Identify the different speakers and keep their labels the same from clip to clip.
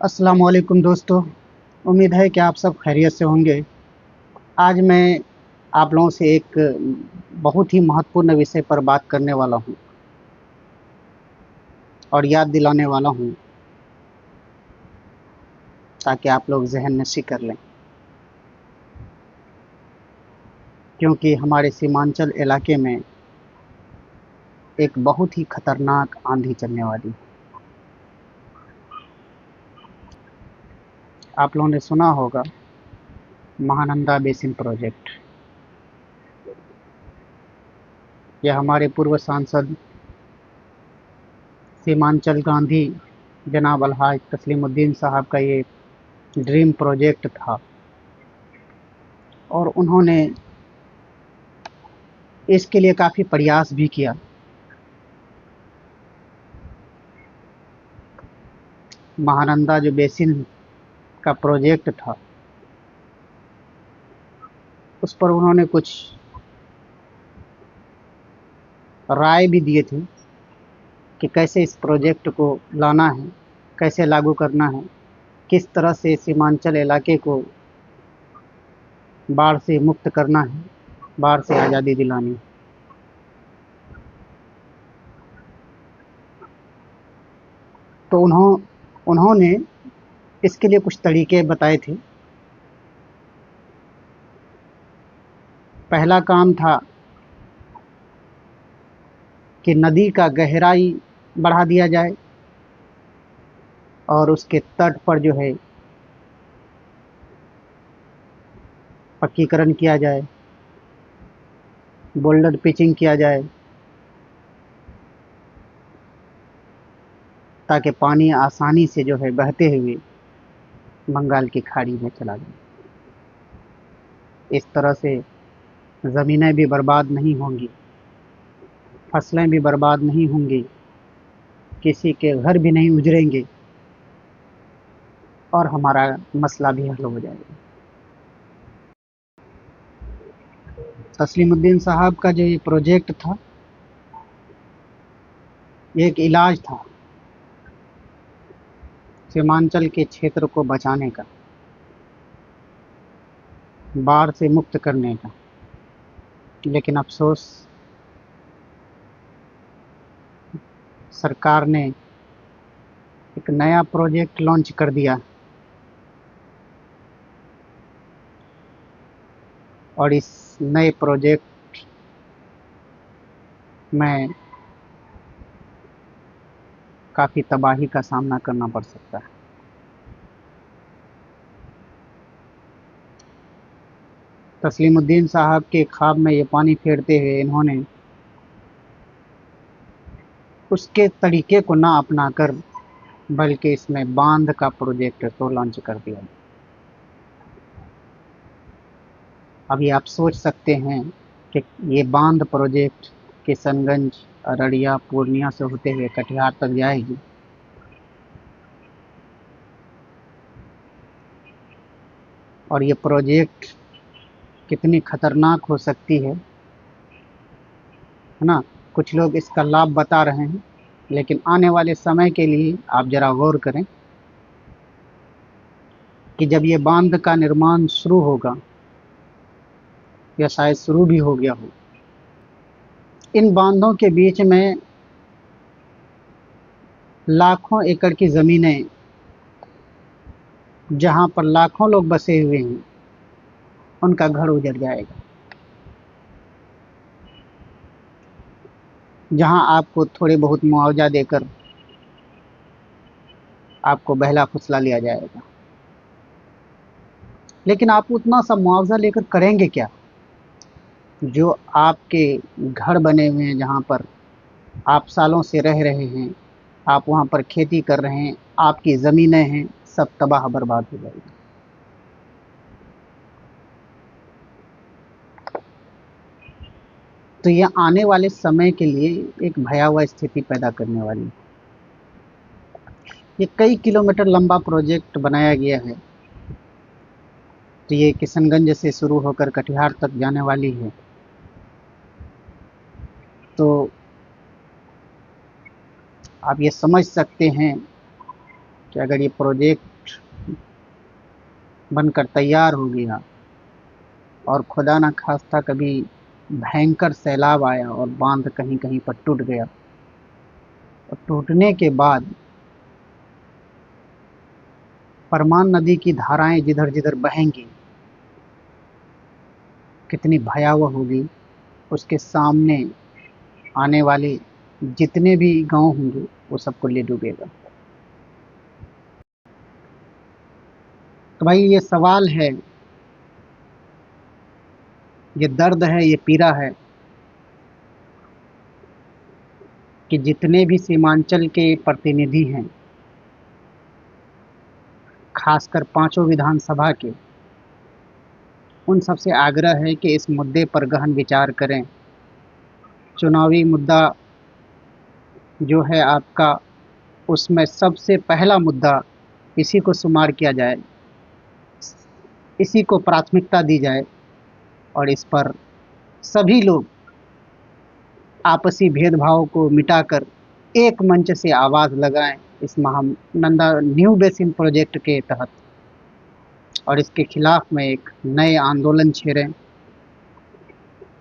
Speaker 1: अस्सलाम वालेकुम दोस्तों। उम्मीद है कि आप सब खैरियत से होंगे। आज मैं आप लोगों से एक बहुत ही महत्वपूर्ण विषय पर बात करने वाला हूँ और याद दिलाने वाला हूँ ताकि आप लोग ज़हन नशी कर लें, क्योंकि हमारे सीमांचल इलाके में एक बहुत ही खतरनाक आंधी चलने वाली है। आप लोगों ने सुना होगा महानंदा बेसिन प्रोजेक्ट। यह हमारे पूर्व सांसद सीमांचल गांधी जनाब अलहाज तस्लीमुद्दीन साहब का ये ड्रीम प्रोजेक्ट था और उन्होंने इसके लिए काफ़ी प्रयास भी किया। महानंदा जो बेसिन का प्रोजेक्ट था उस पर उन्होंने कुछ राय भी दिए थे कि कैसे इस प्रोजेक्ट को लाना है, कैसे लागू करना है, किस तरह से सीमांचल इलाके को बाढ़ से मुक्त करना है, बाढ़ से आज़ादी दिलानी है। तो उन्होंने इसके लिए कुछ तरीके बताए थे। पहला काम था कि नदी का गहराई बढ़ा दिया जाए और उसके तट पर जो है पक्कीकरण किया जाए, बोल्डर पिचिंग किया जाए ताकि पानी आसानी से जो है बहते हुए बंगाल की खाड़ी में चला जाए। इस तरह से ज़मीनें भी बर्बाद नहीं होंगी, फसलें भी बर्बाद नहीं होंगी, किसी के घर भी नहीं उजड़ेंगे और हमारा मसला भी हल हो जाएगा। तस्लीमुद्दीन साहब का जो ये प्रोजेक्ट था, ये एक इलाज था सीमांचल के क्षेत्र को बचाने का, बाढ़ से मुक्त करने का। लेकिन अफसोस सरकार ने एक नया प्रोजेक्ट लॉन्च कर दिया और इस नए प्रोजेक्ट में काफ़ी तबाही का सामना करना पड़ सकता है। तस्लीमुद्दीन साहब के ख्वाब में ये पानी फेरते हुए इन्होंने उसके तरीके को ना अपनाकर बल्कि इसमें बांध का प्रोजेक्ट तो लॉन्च कर दिया। अभी आप सोच सकते हैं कि ये बांध प्रोजेक्ट किशनगंज, अररिया, पूर्णिया से होते हुए कटिहार तक जाएगी। और ये प्रोजेक्ट कितनी खतरनाक हो सकती है ना। कुछ लोग इसका लाभ बता रहे हैं, लेकिन आने वाले समय के लिए आप ज़रा गौर करें कि जब ये बांध का निर्माण शुरू होगा या शायद शुरू भी हो गया हो, इन बांधों के बीच में लाखों एकड़ की ज़मीनें जहाँ पर लाखों लोग बसे हुए हैं, उनका घर उजड़ जाएगा। जहाँ आपको थोड़े बहुत मुआवजा देकर आपको बहला फुसला लिया जाएगा, लेकिन आप उतना सा मुआवजा लेकर करेंगे क्या? जो आपके घर बने हुए हैं, जहाँ पर आप सालों से रह रहे हैं, आप वहाँ पर खेती कर रहे हैं, आपकी ज़मीनें हैं, सब तबाह बर्बाद हो जाएगी। तो ये आने वाले समय के लिए एक भयावह स्थिति पैदा करने वाली है। ये कई किलोमीटर लंबा प्रोजेक्ट बनाया गया है। तो ये किशनगंज से शुरू होकर कटिहार तक जाने वाली है। तो आप ये समझ सकते हैं कि अगर ये प्रोजेक्ट बनकर तैयार हो गया और खुदा न खास्ता कभी भयंकर सैलाब आया और बांध कहीं कहीं पर टूट गया, और टूटने के बाद परमान नदी की धाराएं जिधर जिधर बहेंगी कितनी भयावह होगी, उसके सामने आने वाले जितने भी गांव होंगे वो सबको ले डूबेगा। तो भाई ये सवाल है, ये दर्द है, ये पीड़ा है कि जितने भी सीमांचल के प्रतिनिधि हैं, खासकर पांचों विधानसभा के, उन सबसे आग्रह है कि इस मुद्दे पर गहन विचार करें। चुनावी मुद्दा जो है आपका, उसमें सबसे पहला मुद्दा इसी को शुमार किया जाए, इसी को प्राथमिकता दी जाए और इस पर सभी लोग आपसी भेदभाव को मिटाकर एक मंच से आवाज़ लगाएं इस महानंदा न्यू बेसिन प्रोजेक्ट के तहत, और इसके खिलाफ में एक नए आंदोलन छेड़ें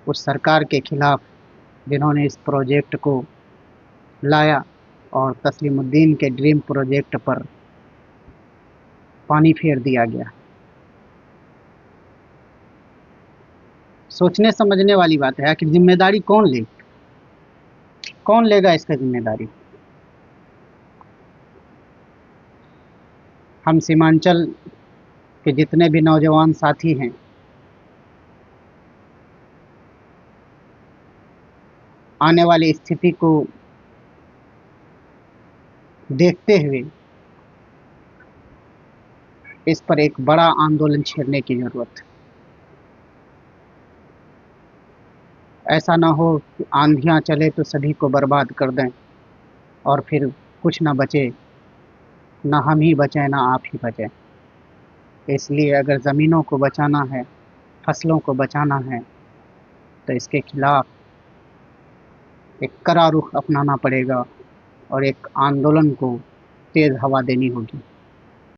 Speaker 1: उस सरकार के खिलाफ जिन्होंने इस प्रोजेक्ट को लाया और तस्लीमुद्दीन के ड्रीम प्रोजेक्ट पर पानी फेर दिया गया। सोचने समझने वाली बात है, आखिर जिम्मेदारी कौन ले, कौन लेगा इसका जिम्मेदारी? हम सीमांचल के जितने भी नौजवान साथी हैं, आने वाली स्थिति को देखते हुए इस पर एक बड़ा आंदोलन छेड़ने की जरूरत है। ऐसा ना हो कि आंधियां चले तो सभी को बर्बाद कर दें और फिर कुछ ना बचे, ना हम ही बचें ना आप ही बचें। इसलिए अगर ज़मीनों को बचाना है, फसलों को बचाना है, तो इसके खिलाफ एक कड़ा रुख अपनाना पड़ेगा और एक आंदोलन को तेज़ हवा देनी होगी।